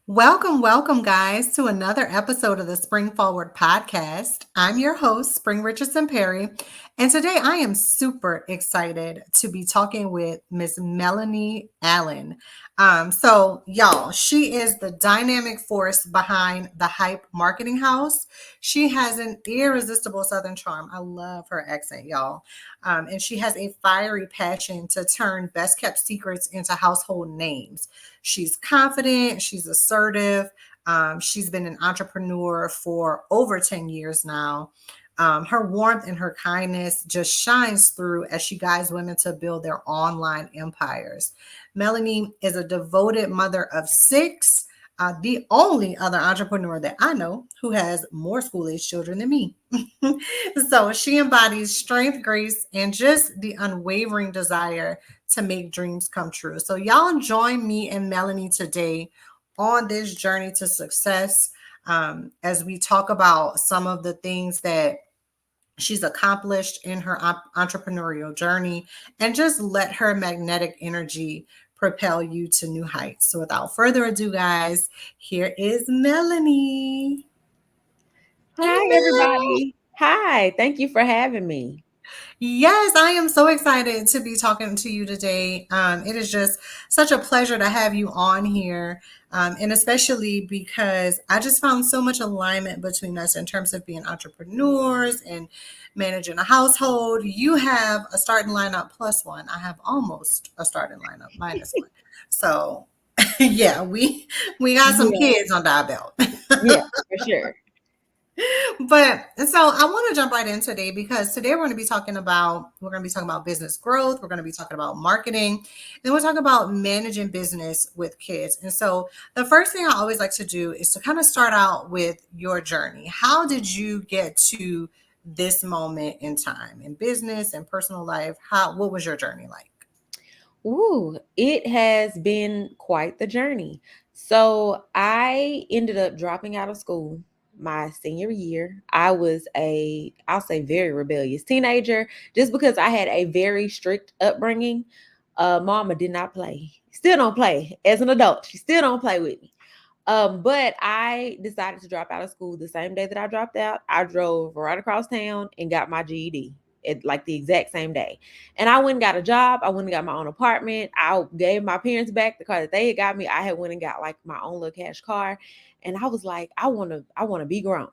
Welcome, guys, to another episode of the Spring Forward podcast. I'm your host, Spring Richardson-Perry, and today I am super excited to be talking with Miss Melanie Allen. Y'all, she is the dynamic force behind the Hype Marketing House. She has an irresistible Southern charm. I love her accent, y'all. And she has a fiery passion to turn best kept secrets into household names. She's confident, she's assertive. She's been an entrepreneur for over 10 years now. Her warmth and her kindness just shines through as she guides women to build their online empires. Melanie is a devoted mother of six, the only other entrepreneur that I know who has more school age children than me. So she embodies strength, grace, and just the unwavering desire to make dreams come true. So, y'all join me and Melanie today on this journey to success as we talk about some of the things that she's accomplished in her entrepreneurial journey and just let her magnetic energy propel you to new heights. So, without further ado, guys, here is Melanie. Hey, Hi, Mel. everybody. Hi, thank you for having me. Yes, I am so excited to be talking to you today. It is just such a pleasure to have you on here, and especially because I just found so much alignment between us in terms of being entrepreneurs and managing a household. You have a starting lineup plus one. I have almost a starting lineup minus one. So, yeah, we got some Yeah, kids under our belt. yeah, for sure. But so I want to jump right in today because today we're going to be talking about business growth, we're going to be talking about marketing, and we're talking about managing business with kids. And so the first thing I always like to do is to kind of start out with your journey. How did you get to this moment in time in business and personal life? What was your journey like? Ooh, it has been quite the journey. So I ended up dropping out of school my senior year. I was I'll say, very rebellious teenager just because I had a very strict upbringing. Mama did not play. Still don't play as an adult. She still don't play with me. But I decided to drop out of school the same day that I dropped out. I drove right across town and got my GED at like the exact same day. And I went and got a job. I went and got my own apartment. I gave my parents back the car that they had got me. I had went and got like my own little cash car. And I was like, I want to be grown.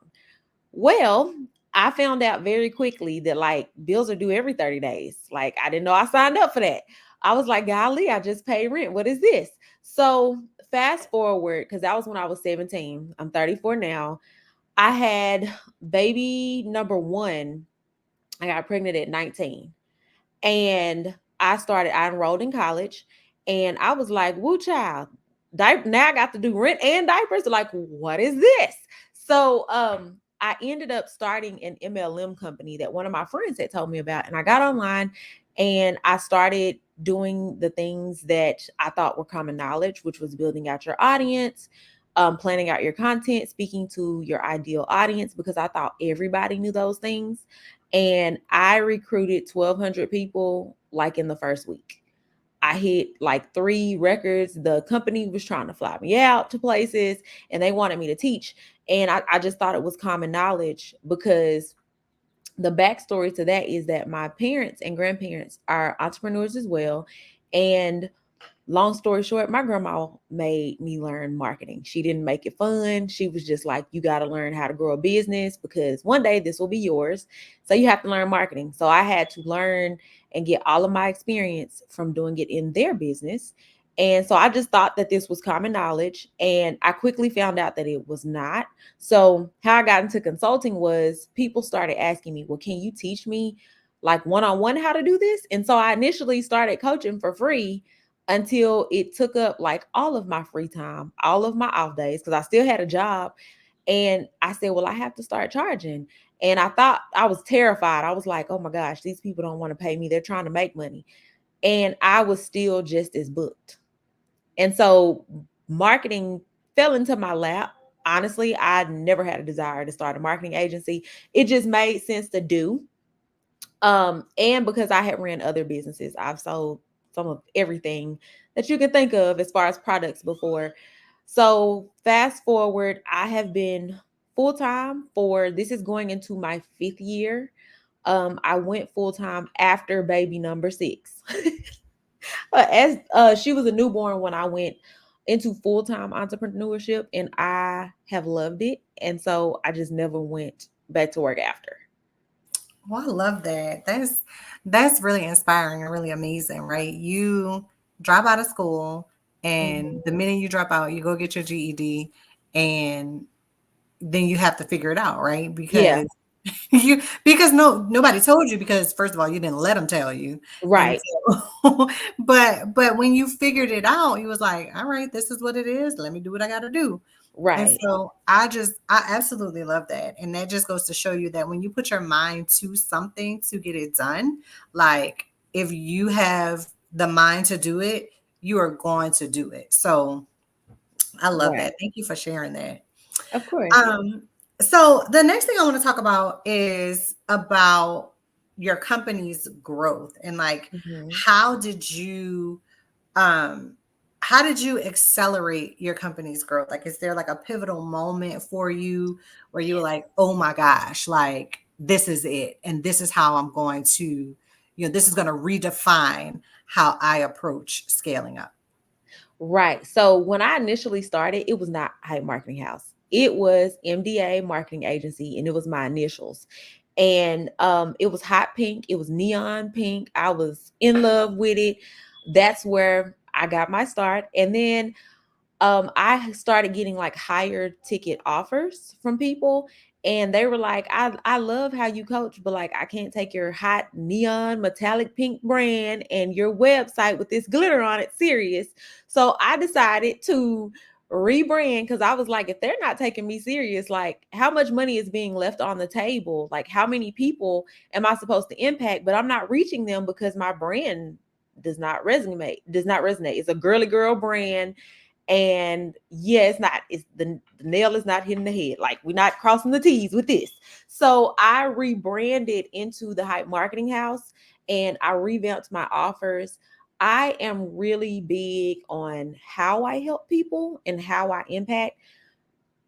Well, I found out very quickly that like bills are due every 30 days. Like I didn't know I signed up for that. I was like, golly, I just paid rent. What is this? So fast forward, because that was when I was 17. I'm 34 now. I had baby number one. I got pregnant at 19. And I enrolled in college and I was like, woo child, now I got to do rent and diapers. Like, what is this? So I ended up starting an MLM company that one of my friends had told me about. And I got online and I started doing the things that I thought were common knowledge, which was building out your audience, planning out your content, speaking to your ideal audience, because I thought everybody knew those things. And I recruited 1,200 people like in the first week. I hit like 3 records. The company was trying to fly me out to places and they wanted me to teach. And I just thought it was common knowledge because the backstory to that is that my parents and grandparents are entrepreneurs as well. And long story short, my grandma made me learn marketing. She didn't make it fun. She was just like, you got to learn how to grow a business because one day this will be yours. So you have to learn marketing. So I had to learn and get all of my experience from doing it in their business. And so I just thought that this was common knowledge. And I quickly found out that it was not. So how I got into consulting was people started asking me, well, can you teach me like one-on-one how to do this? And so I initially started coaching for free until it took up like all of my free time, all of my off days, because I still had a job. And I said, well, I have to start charging. And I thought I was terrified. I was like, oh my gosh, these people don't want to pay me. They're trying to make money. And I was still just as booked. And so marketing fell into my lap. Honestly, I never had a desire to start a marketing agency. It just made sense to do. And because I had ran other businesses, I've sold some of everything that you can think of as far as products before. So fast forward, I have been full time for this is going into my 5th year. I went full time after baby number 6. As she was a newborn when I went into full time entrepreneurship, and I have loved it. And so I just never went back to work after. Well, I love that. That's really inspiring and really amazing, right? You drop out of school, and the Mhm. minute you drop out, you go get your GED, and then you have to figure it out, right? Yeah, Because nobody told you, because first of all, you didn't let them tell you. And right, so but when you figured it out, you was like, all right, this is what it is. Let me do what I got to do. And right, so I absolutely love that. And that just goes to show you that when you put your mind to something to get it done, like if you have the mind to do it, you are going to do it. So I love right. that. Thank you for sharing that. Of course. So the next thing I want to talk about is about your company's growth, and like Mhm. how did you um how did you accelerate your company's growth? Like, is there like a pivotal moment for you where you were like, oh my gosh, like this is it, and this is how I'm going to, this is going to redefine how I approach scaling up? Right. So when I initially started, it was not Hype Marketing House. It was MDA Marketing Agency, and it was my initials. And it was hot pink. It was neon pink. I was in love with it. That's where I got my start. And then I started getting like higher ticket offers from people, and they were like, I love how you coach, but like I can't take your hot neon metallic pink brand and your website with this glitter on it serious. So I decided to rebrand, because I was like, if they're not taking me serious, like how much money is being left on the table? Like how many people am I supposed to impact? But I'm not reaching them because my brand does not resonate. It's a girly girl brand, and yeah, it's not, it's the nail is not hitting the head. Like we're not crossing the T's with this. So I rebranded into the Hype Marketing House, and I revamped my offers. I am really big on how I help people and how I impact.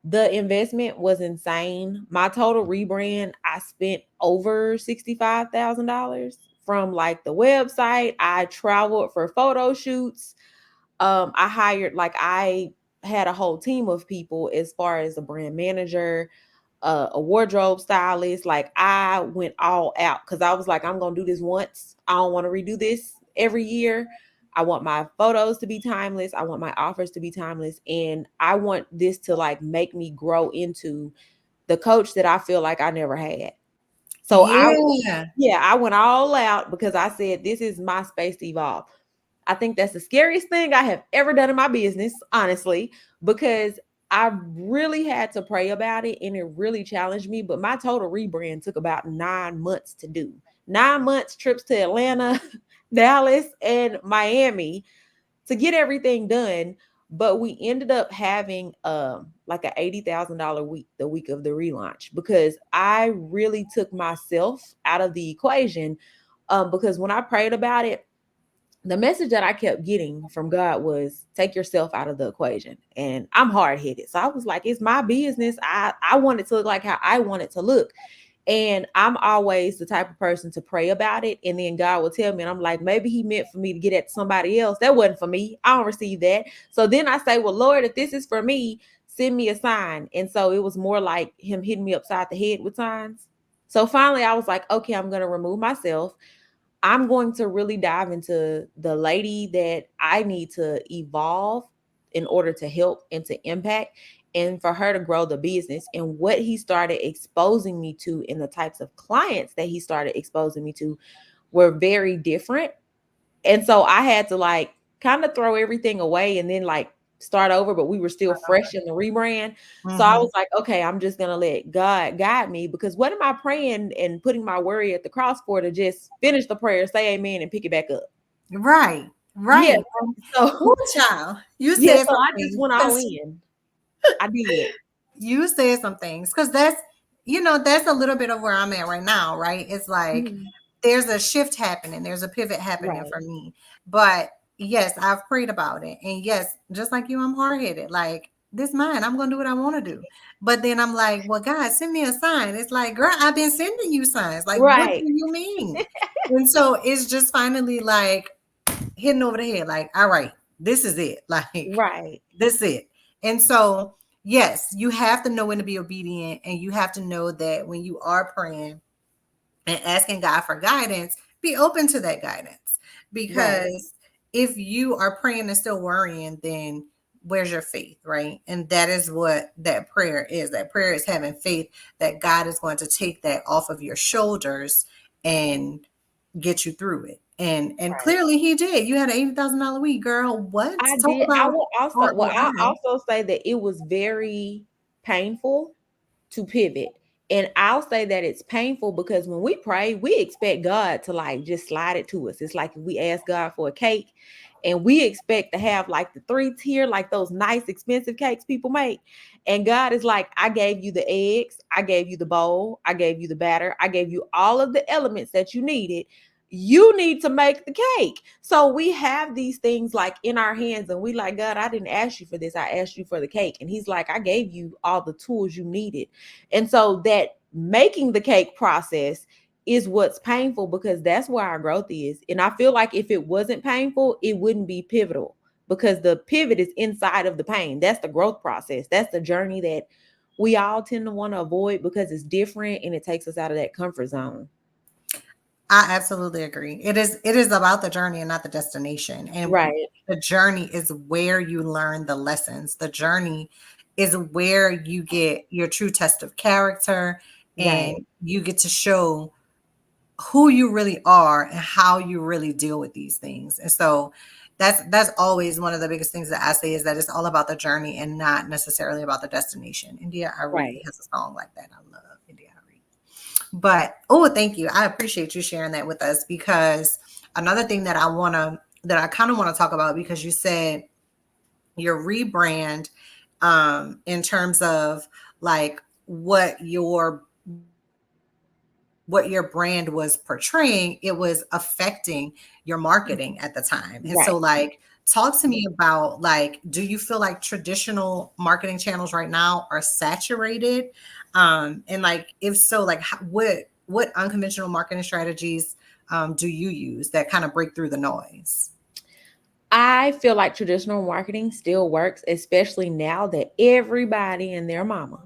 The investment was insane. My total rebrand, I spent over $65,000, from like the website. I traveled for photo shoots. I hired, like I had a whole team of people as far as a brand manager, a wardrobe stylist. Like I went all out because I was like, I'm gonna do this once. I don't want to redo this every year. I want my photos to be timeless. I want my offers to be timeless. And I want this to like make me grow into the coach that I feel like I never had. So Yeah. yeah, I went all out because I said, this is my space to evolve. I think that's the scariest thing I have ever done in my business, honestly, because I really had to pray about it, and it really challenged me. But my total rebrand took about 9 months to do. 9 months, trips to Atlanta, Dallas, and Miami to get everything done. But we ended up having like a $80,000 week the week of the relaunch, because I really took myself out of the equation. Because when I prayed about it, the message that I kept getting from God was, take yourself out of the equation. And I'm hard headed. So I was like, it's my business. I want it to look like how I want it to look. And I'm always the type of person to pray about it. And then God will tell me, and I'm like, maybe he meant for me to get at somebody else. That wasn't for me. I don't receive that. So then I say, well, Lord, if this is for me, send me a sign. And so it was more like him hitting me upside the head with signs. So finally I was like, okay, I'm going to remove myself. I'm going to really dive into the lady that I need to evolve in order to help and to impact, and for her to grow the business. And what he started exposing me to and the types of clients that he started exposing me to were very different. And so I had to like kind of throw everything away and then like start over, but we were still fresh in the rebrand. So I Hmm. was like, okay, I'm just gonna let God guide me, because what am I praying and putting my worry at the cross for, to just finish the prayer, say amen, and pick it back up? Right, Yeah. right. Ooh, So child, you yeah, said so some I just things, went all 'cause in. I did. you said some things, because that's a little bit of where I'm at right now, right? It's like Mhm. there's a shift happening, there's a pivot happening Right. for me, but yes, I've prayed about it. And yes, just like you, I'm hard headed. Like, this mine, I'm going to do what I want to do. But then I'm like, well, God, send me a sign. It's like, girl, I've been sending you signs. Like, what do Right. you mean? And so it's just finally like hitting over the head. Like, all right, this is it. Like, Right. this is it. And so, yes, you have to know when to be obedient. And you have to know that when you are praying, and asking God for guidance, be open to that guidance. Right. Because if you are praying and still worrying, then where's your faith, right? And that is what that prayer is. That prayer is having faith that God is going to take that off of your shoulders and get you through it. And Right. clearly he did. You had an $80,000 week, girl. What? I Talk did. I about will also, well, I ROI. also say that it was very painful to pivot. And I'll say that it's painful because when we pray, we expect God to like just slide it to us. It's like if we ask God for a cake and we expect to have like the 3 tier, like those nice expensive cakes people make. And God is like, I gave you the eggs, I gave you the bowl, I gave you the batter, I gave you all of the elements that you needed. You need to make the cake. So we have these things like in our hands and we like, God, I didn't ask you for this. I asked you for the cake. And he's like, I gave you all the tools you needed. And so that making the cake process is what's painful because that's where our growth is. And I feel like if it wasn't painful, it wouldn't be pivotal because the pivot is inside of the pain. That's the growth process. That's the journey that we all tend to want to avoid because it's different and it takes us out of that comfort zone. I absolutely agree. It is about the journey and not the destination. And Right, the journey is where you learn the lessons. The journey is where you get your true test of character and right, you get to show who you really are and how you really deal with these things. And so that's always one of the biggest things that I say is that it's all about the journey and not necessarily about the destination. India Ari right. has a song like that. I love India Ari. But oh, thank you. I appreciate you sharing that with us because another thing that I kind of want to talk about because you said your rebrand in terms of like what your brand was portraying, it was affecting your marketing at the time. And Right. so like talk to me about like do you feel like traditional marketing channels right now are saturated? And like if so, like what unconventional marketing strategies do you use that kind of break through the noise? I feel like traditional marketing still works, especially now that everybody and their mama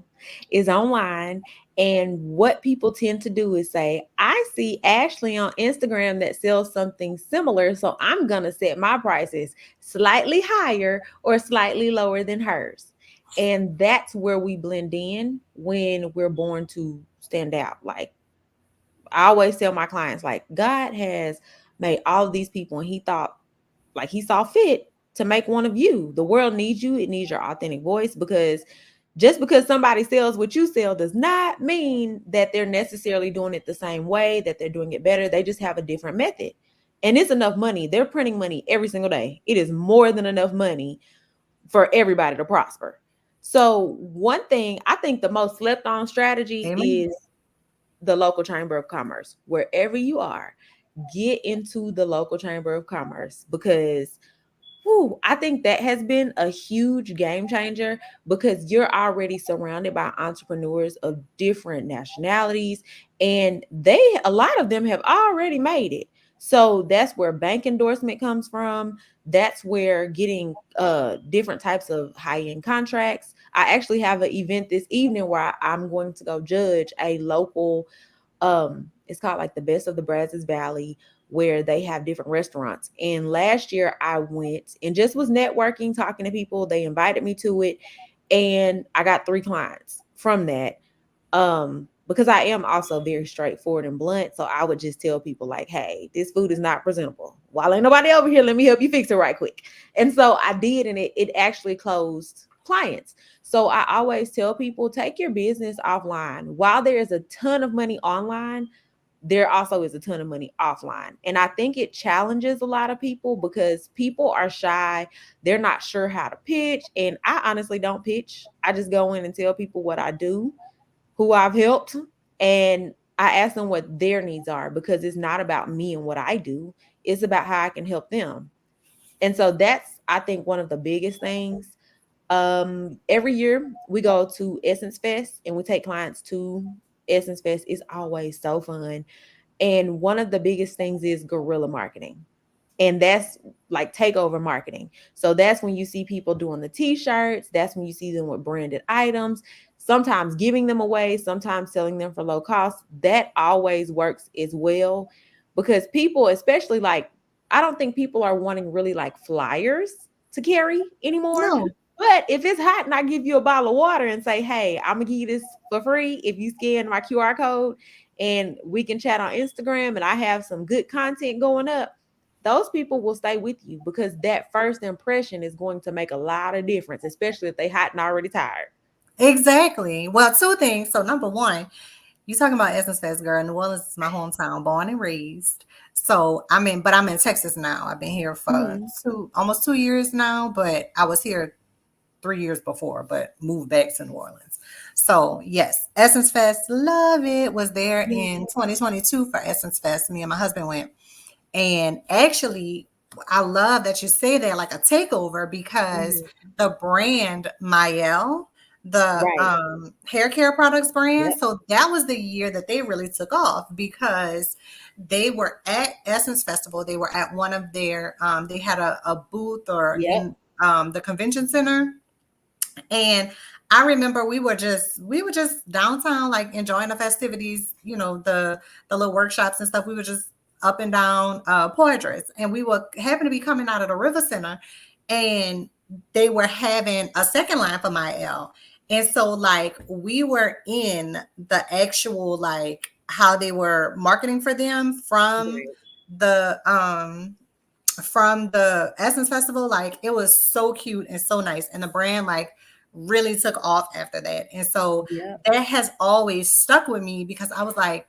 is online. And what people tend to do is say, I see Ashley on Instagram that sells something similar. So I'm going to set my prices slightly higher or slightly lower than hers. And that's where we blend in when we're born to stand out. Like I always tell my clients, like, God has made all of these people, and He thought like he saw fit to make one of you. The world needs you. It needs your authentic voice because just because somebody sells what you sell does not mean that they're necessarily doing it the same way, that they're doing it better. They just have a different method. And it's enough money. They're printing money every single day. It is more than enough money for everybody to prosper. So, one thing I think the most slept on strategy Amen. is the local chamber of commerce. Wherever you are, get into the local chamber of commerce because whew, I think that has been a huge game changer because you're already surrounded by entrepreneurs of different nationalities and a lot of them have already made it. So that's where bank endorsement comes from. That's where getting different types of high-end contracts. I actually have an event this evening where I'm going to go judge a local it's called like the Best of the Brazos Valley where they have different restaurants. And last year I went and just was networking, talking to people. They invited me to it and I got 3 clients from that. Because I am also very straightforward and blunt. So I would just tell people like, hey, this food is not presentable. While ain't nobody over here, let me help you fix it right quick. And so I did, and it actually closed clients. So I always tell people take your business offline. While there is a ton of money online, there also is a ton of money offline. And I think it challenges a lot of people because people are shy. They're not sure how to pitch. And I honestly don't pitch. I just go in and tell people what I do, who I've helped, and I ask them what their needs are because it's not about me and what I do. It's about how I can help them. And so that's, I think, one of the biggest things. Every year we go to Essence Fest and we take clients to Essence Fest. It's always so fun. And one of the biggest things is guerrilla marketing. And that's like takeover marketing. So that's when you see people doing the t-shirts, that's when you see them with branded items, sometimes giving them away, sometimes selling them for low cost. That always works as well, because people, especially like, I don't think people are wanting really like flyers to carry anymore. No. But if it's hot and I give you a bottle of water and say, hey, I'm gonna give you this for free if you scan my QR code, and we can chat on Instagram and I have some good content going up, those people will stay with you, because that first impression is going to make a lot of difference, especially if they hot and already tired. Exactly. Well, two things. So number one, you talking about Essence Fest, girl. New Orleans is my hometown, born and raised. So but I'm in Texas now. I've been here for Mhm. almost 2 years now, but I was here 3 years before, but moved back to New Orleans. So yes, Essence Fest, love it. Was there in 2022 for Essence Fest. Me and my husband went. And actually, I love that you say that, like a takeover, because Mhm. the brand Mael, the Right. hair care products brand, Yep. so that was the year that they really took off, because they were at Essence Festival. They were at one of their they had a booth or Yep. in the convention center. And I remember we were just downtown, like enjoying the festivities, the little workshops and stuff. We were just up and down Poitras, and we were happened to be coming out of the River Center, and they were having a second line for my L. And so like we were in the actual, like how they were marketing for them Right. the um from the Essence Festival. Like it was so cute and so nice. And the brand like really took off after that. And so Yep. that has always stuck with me, because I was like,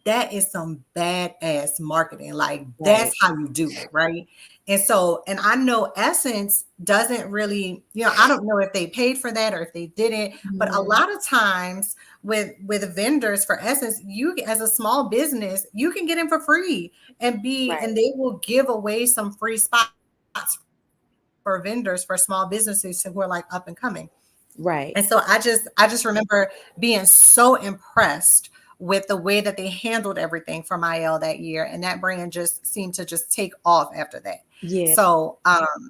that is some badass marketing. Like that's Right. how you do it, right? And so, and I know Essence doesn't really, I don't know if they paid for that or if they didn't, but a Mhm. lot of times with vendors for Essence, you as a small business, you can get in for free and Right. they will give away some free spots for vendors for small businesses who are like up and coming. And so I Right. just remember being so impressed with the way that they handled everything for Mael that year, and that brand just seemed to just take off after that. Yeah. So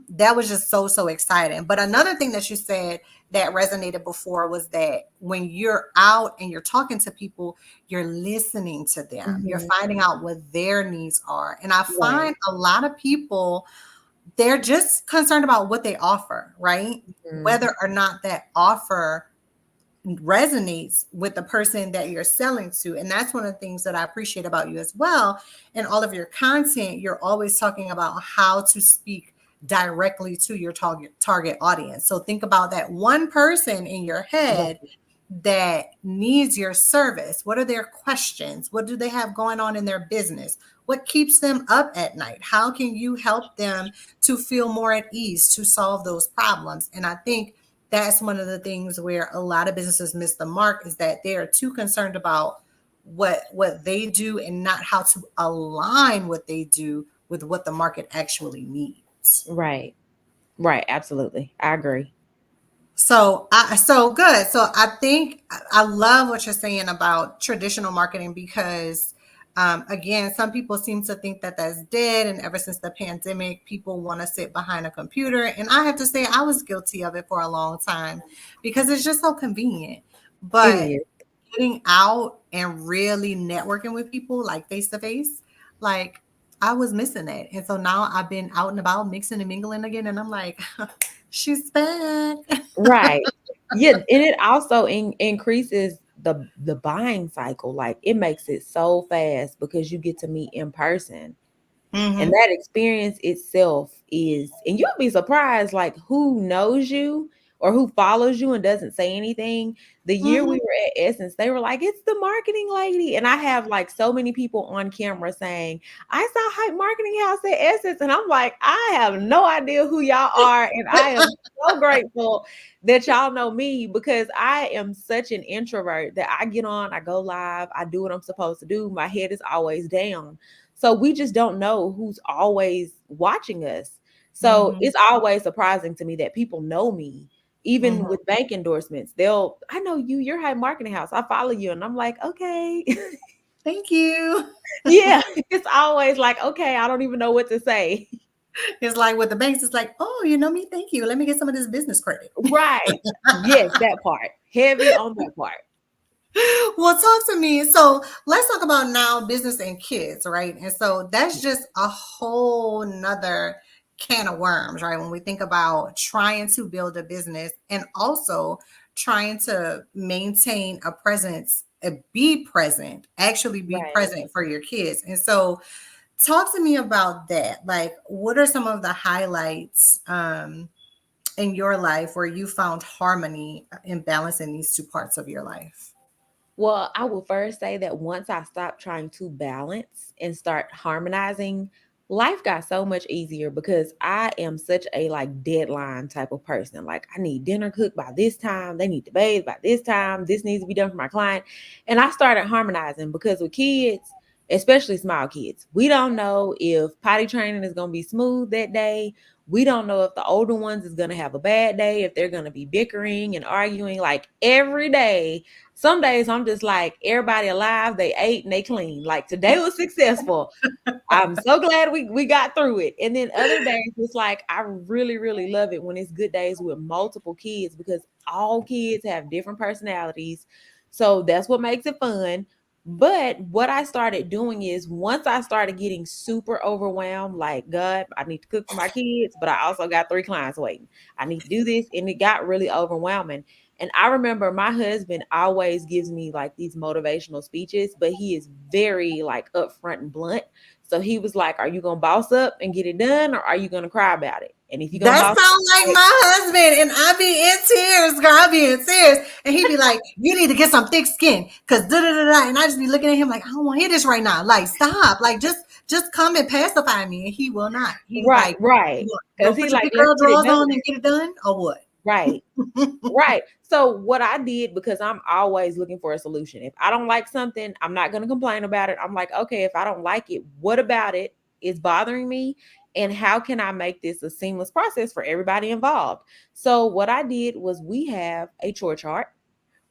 that was just so exciting. But another thing that you said that resonated before was that when you're out and you're talking to people, you're listening to them, you're Mhm. finding out what their needs are. And I Right. find a lot of people, they're just concerned about what they offer, right? Mhm. Whether or not that offer resonates with the person that you're selling to. And that's one of the things that I appreciate about you as well. In all of your content, you're always talking about how to speak directly to your target audience. So think about that one person in your head Right. that needs your service. What are their questions? What do they have going on in their business? What keeps them up at night? How can you help them to feel more at ease to solve those problems? And I think that's one of the things where a lot of businesses miss the mark, is that they are too concerned about what they do and not how to align what they do with what the market actually needs. Right. Right. Absolutely. I agree. So good. So I think I love what you're saying about traditional marketing, because again, some people seem to think that that's dead, and ever since the pandemic, people want to sit behind a computer, and I have to say I was guilty of it for a long time, because it's just so convenient. It But is. getting out and really networking with people like face to face, like I was missing that. And so now I've been out and about mixing and mingling again, and I'm like, she's back. Right. Yeah, and it also increases the buying cycle. Like it makes it so fast because you get to meet in person. And Hmm. that experience itself is, and you'll be surprised, like who knows you or who follows you and doesn't say anything. The year we Hmm. were at Essence, they were like, it's the marketing lady. And I have like so many people on camera saying, I saw Hype Marketing House at Essence. And I'm like, I have no idea who y'all are. And I am so grateful that y'all know me, because I am such an introvert that I get on, I go live, I do what I'm supposed to do. My head is always down. So we just don't know who's always watching us. So Mhm. it's always surprising to me that people know me, even Mhm. with bank endorsements. I know you, you're Hype Marketing House. I follow you. And I'm like, okay. Thank you. Yeah. It's always like, okay, I don't even know what to say. It's like with the banks, it's like, oh, you know me, thank you. Let me get some of this business credit. Right. Yes, that part. Heavy on that part. Well, talk to me. So let's talk about now business and kids, right? And so that's just a whole nother can of worms, right? When we think about trying to build a business and also trying to maintain a presence, be present, actually be Right. present for your kids. And so talk to me about that. Like, what are some of the highlights in your life where you found harmony in balancing these two parts of your life? Well, I will first say that once I stopped trying to balance and start harmonizing, life got so much easier because I am such a like deadline type of person. Like I need dinner cooked by this time, they need to bathe by this time, this needs to be done for my client. And I started harmonizing because with kids, especially small kids, we don't know if potty training is going to be smooth that day. We don't know if the older ones is going to have a bad day, if they're going to be bickering and arguing like every day. Some days I'm just like, everybody alive, they ate and they clean. Like today was successful. I'm so glad we got through it. And then other days, it's like I really, really love it when it's good days with multiple kids because all kids have different personalities. So that's what makes it fun. But what I started doing is once I started getting super overwhelmed, like, God, I need to cook for my kids, but I also got 3 clients waiting. I need to do this. And it got really overwhelming. And I remember my husband always gives me like these motivational speeches, but he is very like upfront and blunt. So he was like, are you going to boss up and get it done or are you going to cry about it? And if you're going to That boss up, sounds like my husband, and I be in tears, girl. I be in tears, and he be like, "You need to get some thick skin, cause da da da da." And I just be looking at him like, "I don't want to hear this right now. Like, stop. Like, just come and pacify me." And he will not. He's right, like, right. You Because gonna he put your like, big let's girl get it drawers done. on and get it done, or what? Right. Right. So what I did, because I'm always looking for a solution. If I don't like something, I'm not going to complain about it. I'm like, okay, if I don't like it, what about it is bothering me? And how can I make this a seamless process for everybody involved? So what I did was we have a chore chart.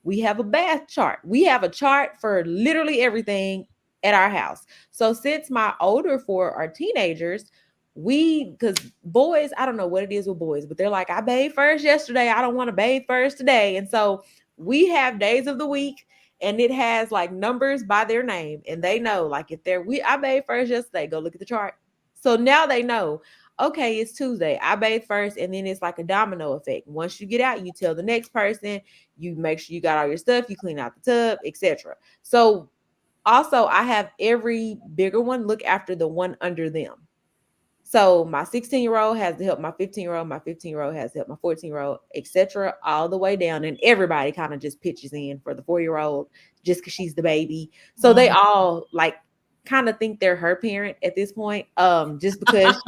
We have a bath chart. We have a chart for literally everything at our house. So since my older four are teenagers, because boys, I don't know what it is with boys, but they're like, I bathed first yesterday. I don't want to bathe first today. And so we have days of the week and it has like numbers by their name. And they know, like, if I bathed first yesterday, go look at the chart. So now they know, okay, it's Tuesday. I bathed first. And then it's like a domino effect. Once you get out, you tell the next person, you make sure you got all your stuff, you clean out the tub, etc. So also I have every bigger one look after the one under them. So my 16-year-old has to help my 15-year-old, my 15-year-old has to help my 14-year-old, etc., all the way down. And everybody kind of just pitches in for the 4-year-old just because she's the baby. So they Mhm. all like kind of think they're her parent at this point. Just because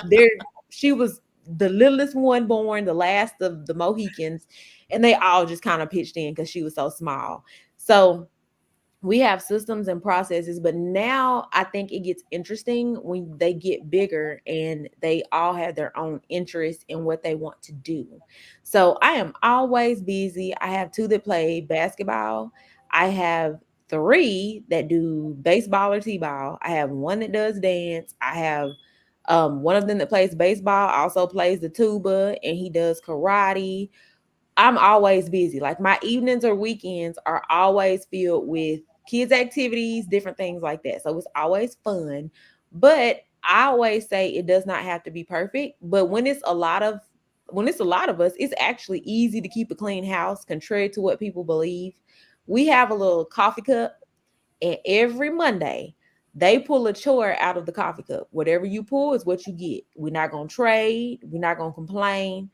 there she was the littlest one born, the last of the Mohicans, and they all just kind of pitched in because she was so small. So we have systems and processes, but now I think it gets interesting when they get bigger and they all have their own interests in what they want to do. So I am always busy. I have 2 that play basketball. I have 3 that do baseball or t-ball. I have 1 that does dance. I have one of them that plays baseball, also plays the tuba, and he does karate. I'm always busy. Like my evenings or weekends are always filled with kids' activities, different things like that. So it's always fun. But I always say it does not have to be perfect. But when it's a lot of us, it's actually easy to keep a clean house, contrary to what people believe. We have a little coffee cup, and every Monday they pull a chore out of the coffee cup. Whatever you pull is what you get. We're not gonna trade, we're not gonna complain.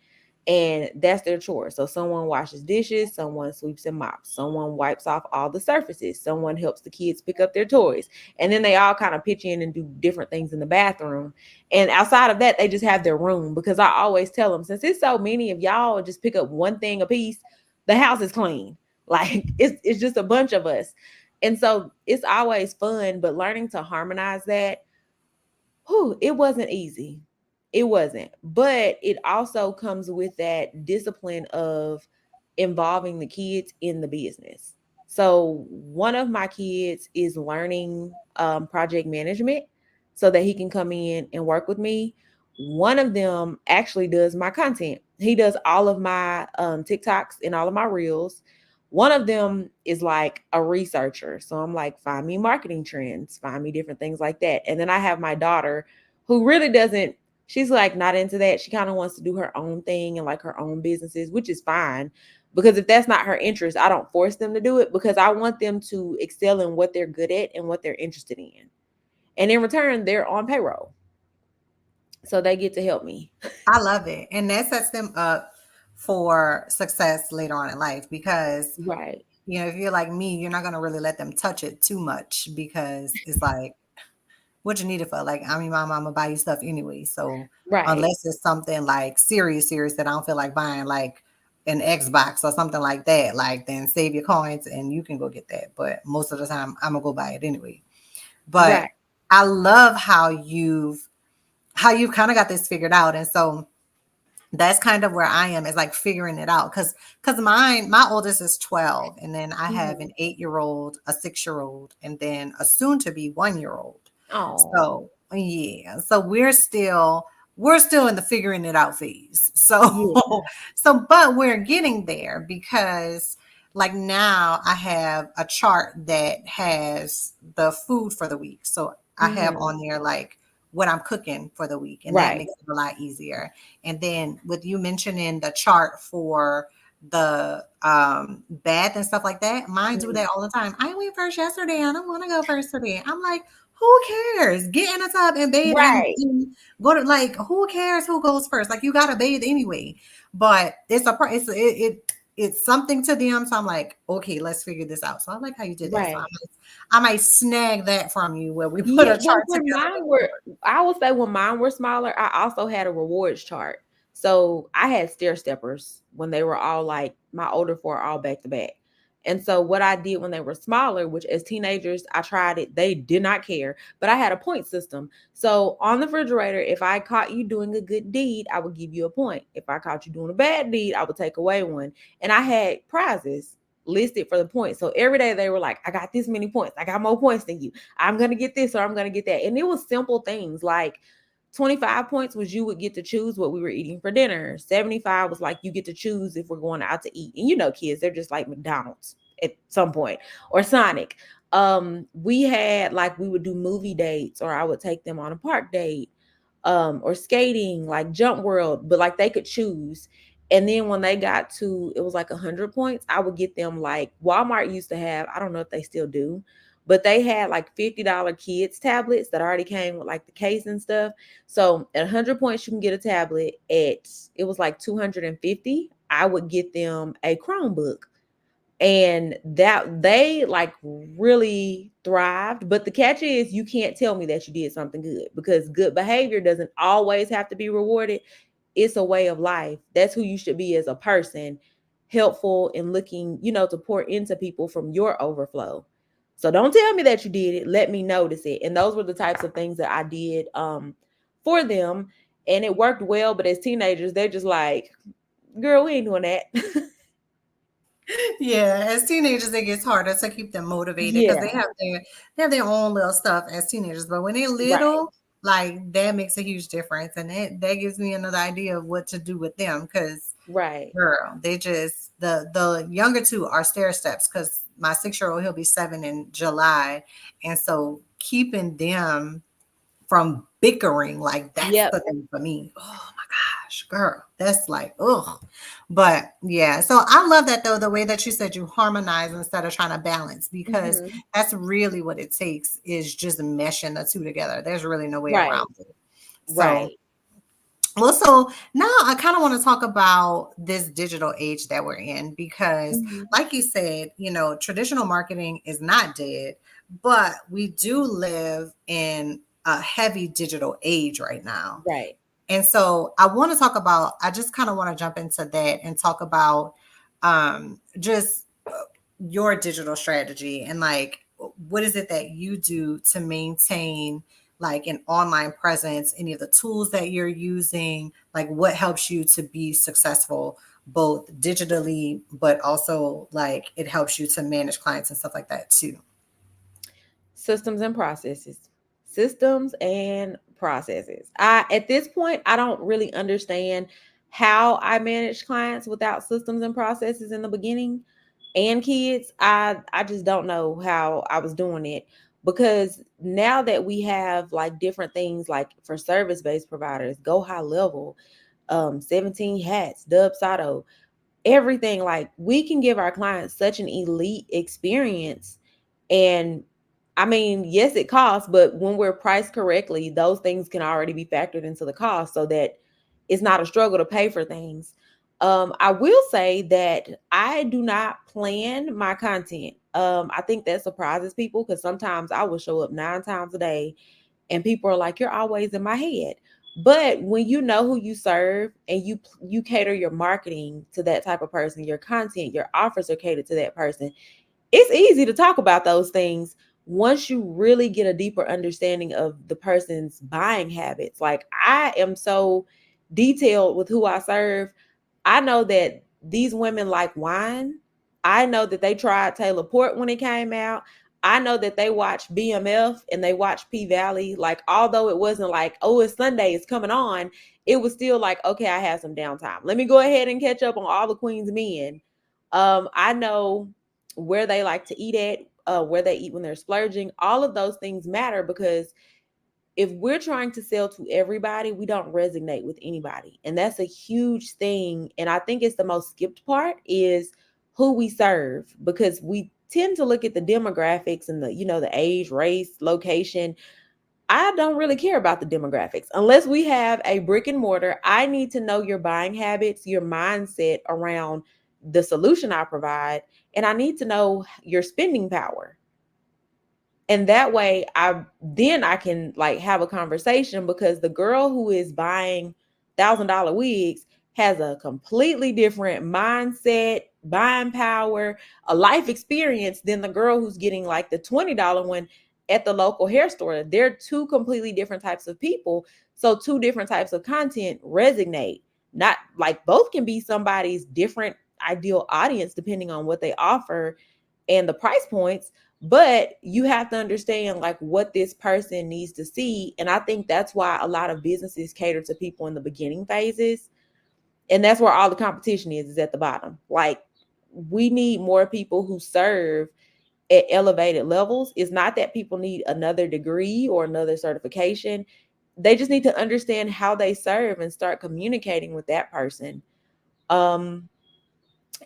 And that's their chore. So someone washes dishes, someone sweeps and mops, someone wipes off all the surfaces, someone helps the kids pick up their toys. And then they all kind of pitch in and do different things in the bathroom. And outside of that, they just have their room, because I always tell them, since it's so many of y'all just pick up one thing a piece, the house is clean. Like it's just a bunch of us. And so it's always fun, but learning to harmonize that, it wasn't easy. It wasn't. But it also comes with that discipline of involving the kids in the business. So one of my kids is learning project management so that he can come in and work with me. One of them actually does my content. He does all of my TikToks and all of my reels. One of them is like a researcher. So I'm like, find me marketing trends, find me different things like that. And then I have my daughter who really doesn't, she's like not into that. She kind of wants to do her own thing and like her own businesses, which is fine. Because if that's not her interest, I don't force them to do it because I want them to excel in what they're good at and what they're interested in. And in return, they're on payroll. So they get to help me. I love it. And that sets them up for success later on in life because, Right. if you're like me, you're not going to really let them touch it too much because it's like, what you need it for? Like, I mean, my mama buy you stuff anyway. So Right. unless it's something like serious that I don't feel like buying, like an Xbox or something like that, like then save your coins and you can go get that. But most of the time, I'm gonna go buy it anyway. But Right. I love how you've kind of got this figured out, and so that's kind of where I am is like figuring it out because my oldest is 12, and then I have Mhm. an 8-year old, a 6-year old, and then a soon to be 1-year old. Oh, So yeah, so we're still in the figuring it out phase. So yeah. but we're getting there because like now I have a chart that has the food for the week. So I have Mhm. on there like what I'm cooking for the week, and that Right. makes it a lot easier. And then with you mentioning the chart for the bath and stuff like that, mine do Mhm. that all the time. I went first yesterday. I don't want to go first today. I'm like, who cares? Get in the tub and bathe Right. and go to like who cares who goes first? Like you gotta bathe anyway. But it's something to them. So I'm like, okay, let's figure this out. So I like how you did that. So Right. I might snag that from you where we put Yeah, a well, chart when together mine before. were, I would say when mine were smaller, I also had a rewards chart. So I had stair steppers when they were all like my older four are all back to back. And so what I did when they were smaller, which as teenagers I tried it, they did not care, but I had a point system. So on the refrigerator, if I caught you doing a good deed, I would give you a point. If I caught you doing a bad deed, I would take away one. And I had prizes listed for the points. So every day they were like, I got this many points. I got more points than you. I'm going to get this or I'm going to get that. And it was simple things like 25 points was you would get to choose what we were eating for dinner. 75 was like you get to choose if we're going out to eat. And kids, they're just like McDonald's at some point or Sonic. We had like we would do movie dates or I would take them on a park date or skating like Jump World, but like they could choose. And then when they got to it was like 100 points, I would get them like Walmart used to have, I don't know if they still do, but they had like $50 kids tablets that already came with like the case and stuff. So at 100 points you can get a tablet. At it was like 250, I would get them a Chromebook. And that they like really thrived. But the catch is you can't tell me that you did something good because good behavior doesn't always have to be rewarded. It's a way of life. That's who you should be as a person, helpful and looking, to pour into people from your overflow. So don't tell me that you did it. Let me notice it. And those were the types of things that I did for them. And it worked well. But as teenagers, they're just like, girl, we ain't doing that. Yeah, as teenagers, it gets harder to keep them motivated because Yeah. they have their own little stuff as teenagers. But when they're Right. little, like that makes a huge difference, and that gives me another idea of what to do with them. Because Right. girl, they just the younger two are stair steps. Because my 6-year old he'll be 7 in July, and so keeping them from bickering, like that's Yep. the thing for me. Oh my gosh, girl, that's like, ugh. But yeah, so I love that though, the way that you said you harmonize instead of trying to balance, because Mhm. that's really what it takes is just meshing the two together. There's really no way Right. around it. So, Right. well, so now I kind of want to talk about this digital age that we're in because, Mhm. like you said, traditional marketing is not dead, but we do live in a heavy digital age right now. Right. And so I just kind of want to jump into that and talk about just your digital strategy and like what is it that you do to maintain like an online presence, any of the tools that you're using, like what helps you to be successful both digitally, but also like it helps you to manage clients and stuff like that too. Systems and processes. Systems and processes. I At this point, I don't really understand how I manage clients without systems and processes in the beginning and kids. I just don't know how I was doing it, because now that we have like different things, like for service-based providers, go high level, 17 hats, Dub Sato, everything, like we can give our clients such an elite experience. And I mean, yes, it costs, but when we're priced correctly, those things can already be factored into the cost so that it's not a struggle to pay for things. I will say that I do not plan my content. I think that surprises people, because sometimes I will show up 9 times a day and people are like, you're always in my head. But when you know who you serve and you cater your marketing to that type of person, your content, your offers are catered to that person, it's easy to talk about those things once you really get a deeper understanding of the person's buying habits. Like, I am so detailed with who I serve. I know that these women like wine. I know that they tried Taylor Port when it came out. I know that they watched BMF and they watched P Valley. Like, although it wasn't like, oh, it's Sunday, it's coming on, it was still like, okay, I have some downtime. Let me go ahead and catch up on all the Queen's Men. I know where they like to eat at, where they eat when they're splurging. All of those things matter, because if we're trying to sell to everybody, we don't resonate with anybody. And that's a huge thing. And I think it's the most skipped part, is who we serve, because we tend to look at the demographics and the age, race, location. I don't really care about the demographics unless we have a brick and mortar. I need to know your buying habits, your mindset around the solution I provide, and I need to know your spending power. And that way I can like have a conversation, because the girl who is buying $1,000 wigs has a completely different mindset, buying power, a life experience than the girl who's getting like the $20 one at the local hair store. They're two completely different types of people. So two different types of content resonate. Not like both can be somebody's different ideal audience depending on what they offer and the price points, but you have to understand like what this person needs to see. And I think that's why a lot of businesses cater to people in the beginning phases, and that's where all the competition is at the bottom. Like, we need more people who serve at elevated levels. It's not that people need another degree or another certification. They just need to understand how they serve and start communicating with that person. um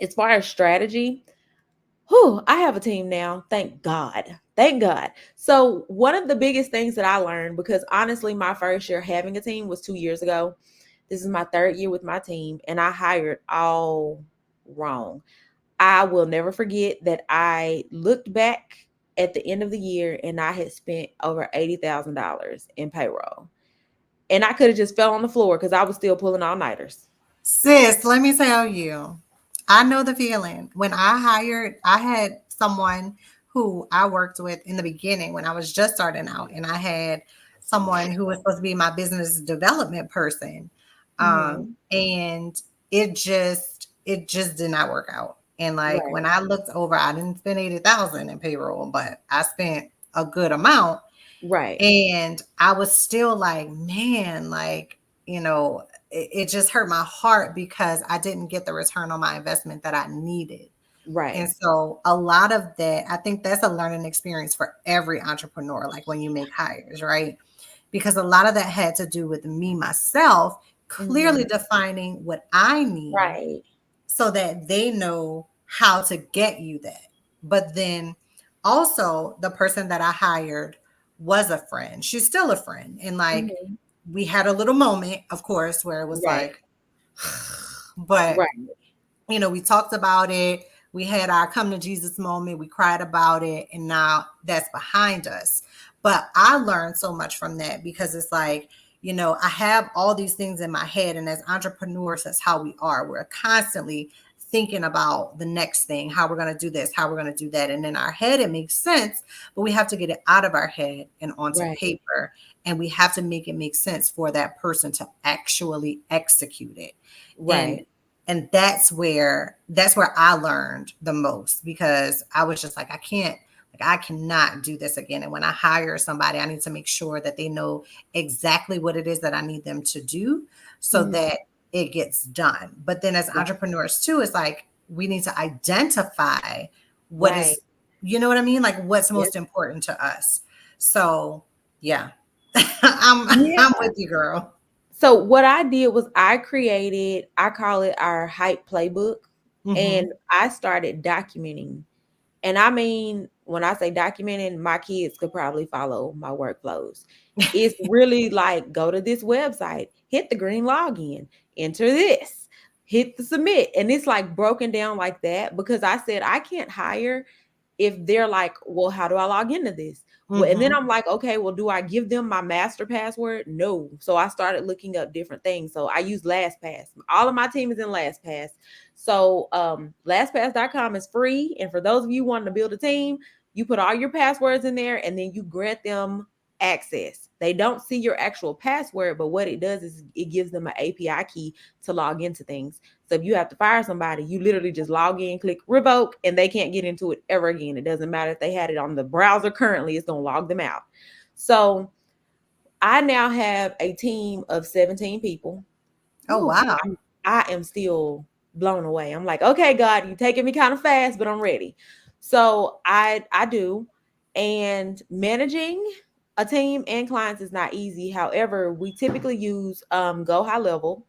as far as strategy, whew, I have a team now. Thank God. Thank God. So, one of the biggest things that I learned, because honestly, my first year having a team was 2 years ago. This is my third year with my team, and I hired all wrong. I will never forget that I looked back at the end of the year and I had spent over $80,000 in payroll. And I could have just fell on the floor because I was still pulling all nighters. Sis, let me tell you, I know the feeling. When I had someone who I worked with in the beginning when I was just starting out, and I had someone who was supposed to be my business development person. Hmm. And it just did not work out. And like Right, when I looked over, I didn't spend 80,000 in payroll, but I spent a good amount. right, And I was still like, man, like, it just hurt my heart because I didn't get the return on my investment that I needed. And right. so a lot of that, I think that's a learning experience for every entrepreneur, like when you make hires, right? Because a lot of that had to do with me, myself, clearly Hmm. defining what I need Right, so that they know how to get you that. But then also, the person that I hired was a friend. She's still a friend. And like, hmm, we had a little moment, of course, where it was right, like, but right, we talked about it. We had our come to Jesus moment. We cried about it. And now that's behind us. But I learned so much from that because it's like, I have all these things in my head. And as entrepreneurs, that's how we are. We're constantly thinking about the next thing, how we're going to do this, how we're going to do that. And in our head, it makes sense, but we have to get it out of our head and onto Right. paper. And we have to make it make sense for that person to actually execute it. And Right. that's where I learned the most, because I was just like, I cannot do this again. And when I hire somebody, I need to make sure that they know exactly what it is that I need them to do so Mhm. that it gets done. But then as Right. entrepreneurs too, it's like we need to identify what Right. is, you know what I mean? Like what's Yep. most important to us. So yeah. I'm Yeah. I'm with you, girl. So what I did was I call it our hype playbook, and Hmm. I started documenting. And I mean, when I say documenting, my kids could probably follow my workflows. It's really like go to this website, hit the green login, enter this, hit the submit. And it's like broken down like that because I said I can't hire if they're like, well, how do I log into this? Well, and then Hmm. I'm like, okay, well, do I give them my master password? No. So I started looking up different things. So I use LastPass. All of my team is in LastPass. So LastPass.com is free. And for those of you wanting to build a team, you put all your passwords in there and then you grant them access. They don't see your actual password, but what it does is it gives them an API key to log into things. So if you have to fire somebody, you literally just log in, click revoke, and they can't get into it ever again. It doesn't matter if they had it on the browser currently, it's going to log them out. So I now have a team of 17 people. Oh, Whew, wow. I am still blown away. I'm like, okay, God, you're taking me kind of fast, but I'm ready. So I do. And managing a team and clients is not easy. However, we typically use Go High Level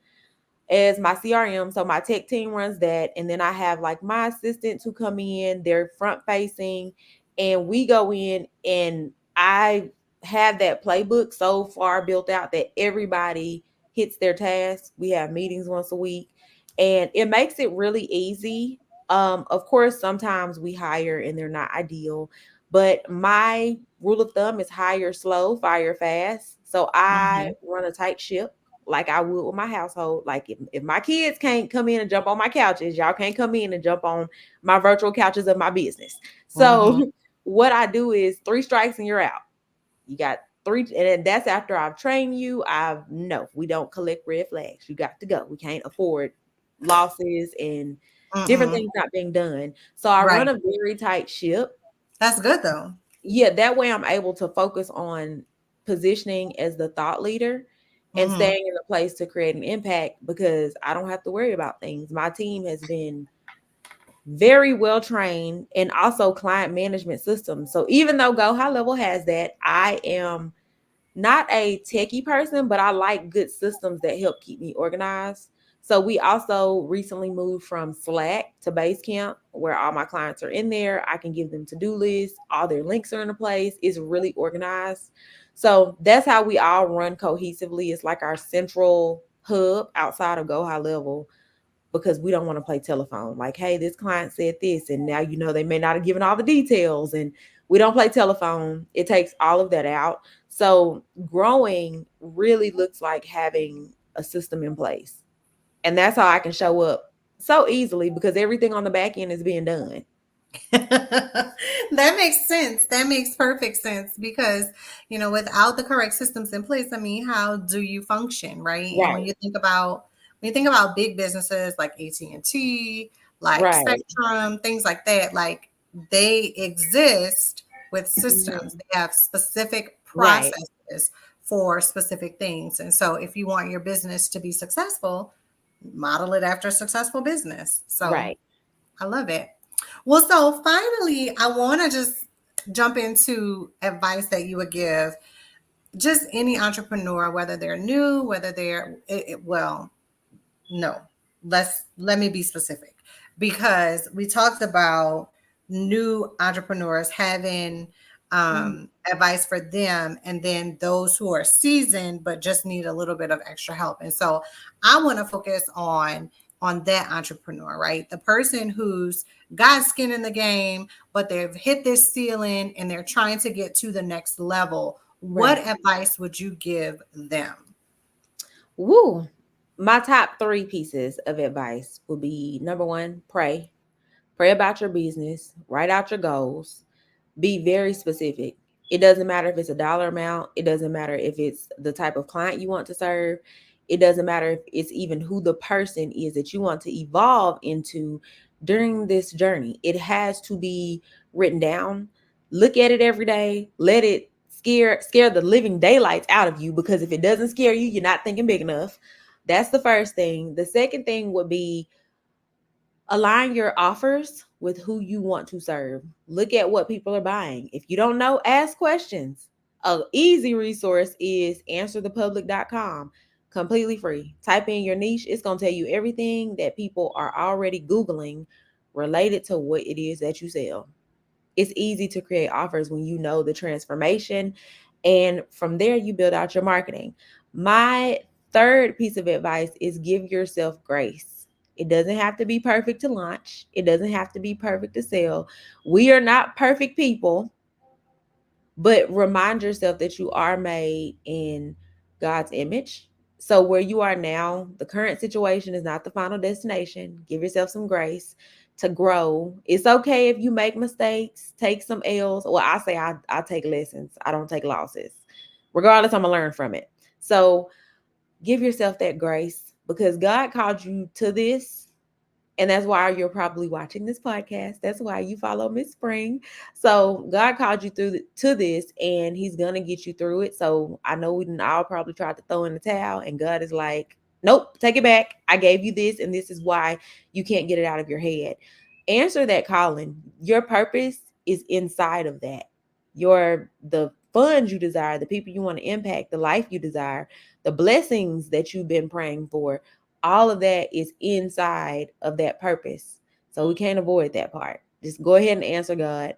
as my CRM. So my tech team runs that. And then I have like my assistants who come in, they're front facing, and we go in and I have that playbook so far built out that everybody hits their tasks. We have meetings once a week and it makes it really easy. Of course, sometimes we hire and they're not ideal, but my rule of thumb is hire slow, fire fast. So I Hmm. run a tight ship like I would with my household. Like if my kids can't come in and jump on my couches, y'all can't come in and jump on my virtual couches of my business. So Hmm. what I do is 3 strikes and you're out. You got three, and that's after I've trained you. I've no, we don't collect red flags. You got to go. We can't afford losses and different Mm-mm. things not being done. So I run Right. a very tight ship. That's good though. Yeah, that way I'm able to focus on positioning as the thought leader and Hmm. staying in a place to create an impact because I don't have to worry about things. My team has been very well trained and also client management systems. So even though Go High Level has that, I am not a techie person, but I like good systems that help keep me organized. So we also recently moved from Slack to Basecamp, where all my clients are in there. I can give them to-do lists. All their links are in a place. It's really organized. So that's how we all run cohesively. It's like our central hub outside of Go High Level because we don't want to play telephone. Like, hey, this client said this, and now they may not have given all the details, and we don't play telephone. It takes all of that out. So growing really looks like having a system in place, and that's how I can show up so easily because everything on the back end is being done. That makes sense. That makes perfect sense because, without the correct systems in place, I mean, how do you function, right? And Right, when you think about big businesses like AT&T, like right, Spectrum, things like that, like they exist with systems. mhm, They have specific right, processes for specific things. And so if you want your business to be successful, model it after a successful business. So right. I love it. Well, so finally, I want to just jump into advice that you would give just any entrepreneur, whether they're new, whether well, no, let me be specific because we talked about new entrepreneurs having Mhm. advice for them, and then those who are seasoned but just need a little bit of extra help. And so I want to focus on that entrepreneur, right? The person who's got skin in the game, but they've hit this ceiling and they're trying to get to the next level. What Right. advice would you give them? Woo. My top three pieces of advice would be: number one, pray. Pray about your business, write out your goals, be very specific. It doesn't matter if it's a dollar amount, it doesn't matter if it's the type of client you want to serve, it doesn't matter if it's even who the person is that you want to evolve into during this journey. It has to be written down. Look at it every day. Let it scare the living daylights out of you, because if it doesn't scare you, you're not thinking big enough. That's the first thing. The second thing would be: align your offers with who you want to serve. Look at what people are buying. If you don't know, ask questions. An easy resource is answerthepublic.com, completely free. Type in your niche, it's going to tell you everything that people are already Googling related to what it is that you sell. It's easy to create offers when you know the transformation, and from there you build out your marketing. My third piece of advice is: give yourself grace. It doesn't have to be perfect to launch, it doesn't have to be perfect to sell. We are not perfect people, but remind yourself that you are made in God's image. So where you are now, the current situation is not the final destination. Give yourself some grace to grow. It's okay if you make mistakes, take some L's. Well, I say I take lessons. I don't take losses. Regardless, I'm gonna learn from it. So give yourself that grace, because God called you to this, and that's why you're probably watching this podcast. That's why you follow Miss Spring. So God called you to this, and He's gonna get you through it. So I know we didn't all probably try to throw in the towel, and God is like, "Nope, take it back. I gave you this, and this is why you can't get it out of your head." Answer that calling. Your purpose is inside of that. The funds you desire, the people you want to impact, the life you desire, the blessings that you've been praying for, all of that is inside of that purpose. So we can't avoid that part. Just go ahead and answer God.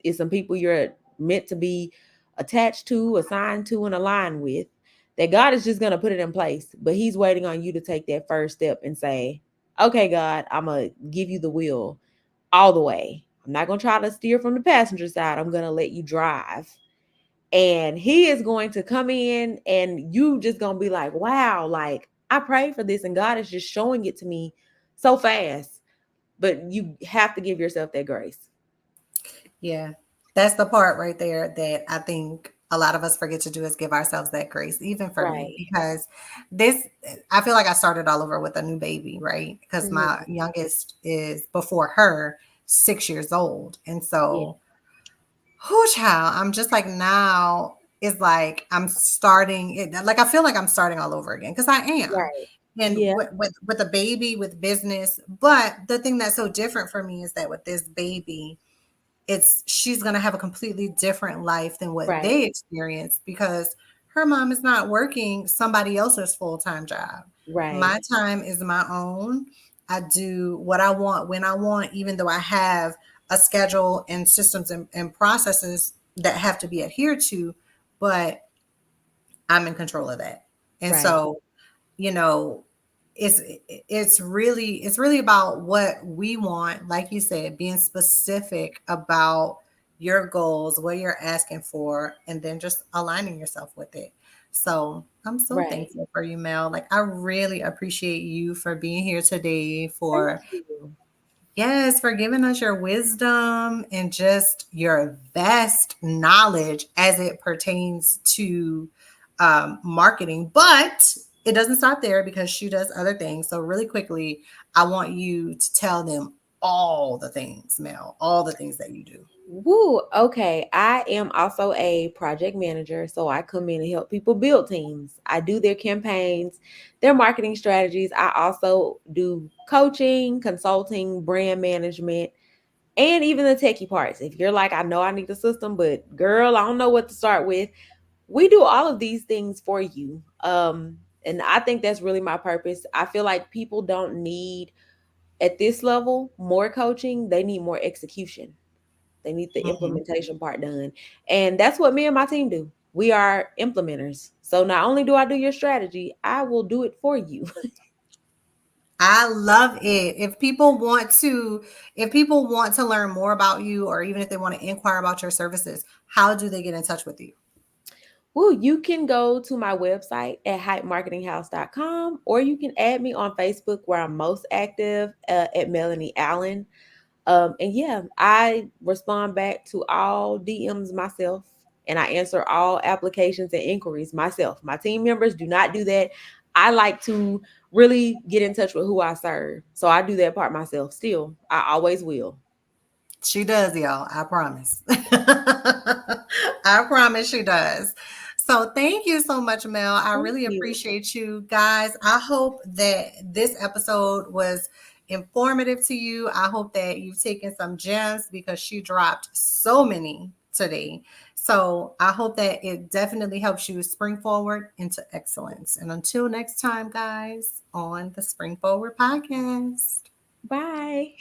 It's some people you're meant to be attached to, assigned to, and aligned with, that God is just going to put it in place. But He's waiting on you to take that first step and say, "Okay, God, I'm going to give you the wheel all the way. I'm not going to try to steer from the passenger side. I'm going to let you drive." And He is going to come in, and you just going to be like, "Wow, like I prayed for this and God is just showing it to me so fast." But you have to give yourself that grace. Yeah, that's the part right there that I think a lot of us forget to do, is give ourselves that grace, even for me, Right. because this, I feel like I started all over with a new baby, right? Because my Mhm. youngest is, before her, 6 years old. And Yeah. so, whoo, child, I'm just like, now it's like I'm starting it, like I feel like I'm starting all over again, because I am. Right. And Yeah. with a baby, with business. But the thing that's so different for me is that with this baby, she's going to have a completely different life than what Right. they experienced, because her mom is not working somebody else's full-time job. My Right. time is my own. I do what I want when I want, even though I have a schedule and systems and processes that have to be adhered to, but I'm in control of that. And Right. so, you know, it's it's really about what we want, like you said, being specific about your goals, what you're asking for, and then just aligning yourself with it. So I'm so Right. thankful for you, Mel. Like, I really appreciate you for being here today, Thank for, you. yes, for giving us your wisdom and just your vast knowledge as it pertains to marketing. But it doesn't stop there, because she does other things. So, really quickly, I want you to tell them all the things, Mel, all the things that you do. Woo. Okay. I am also a project manager. So I come in and help people build teams. I do their campaigns, their marketing strategies. I also do coaching, consulting, brand management, and even the techie parts. If you're like, "I know I need a system, but girl, I don't know what to start with," we do all of these things for you. And I think that's really my purpose. I feel like people don't need, at this level, more coaching. They need more execution. They need the Mhm. implementation part done. And that's what me and my team do. We are implementers. So not only do I do your strategy, I will do it for you. I love it. If people want to learn more about you, or even if they want to inquire about your services, how do they get in touch with you? Well, you can go to my website at hypemarketinghouse.com, or you can add me on Facebook where I'm most active at Melanie Allen. And yeah, I respond back to all DMs myself, and I answer all applications and inquiries myself. My team members do not do that. I like to really get in touch with who I serve. So I do that part myself still. I always will. She does, y'all. I promise. I promise she does. So thank you so much, Mel. I Thank really you. appreciate you guys. I hope that this episode was informative to you. I hope that you've taken some gems because she dropped so many today. So I hope that it definitely helps you spring forward into excellence. And until next time, guys, on the Spring Forward podcast. Bye.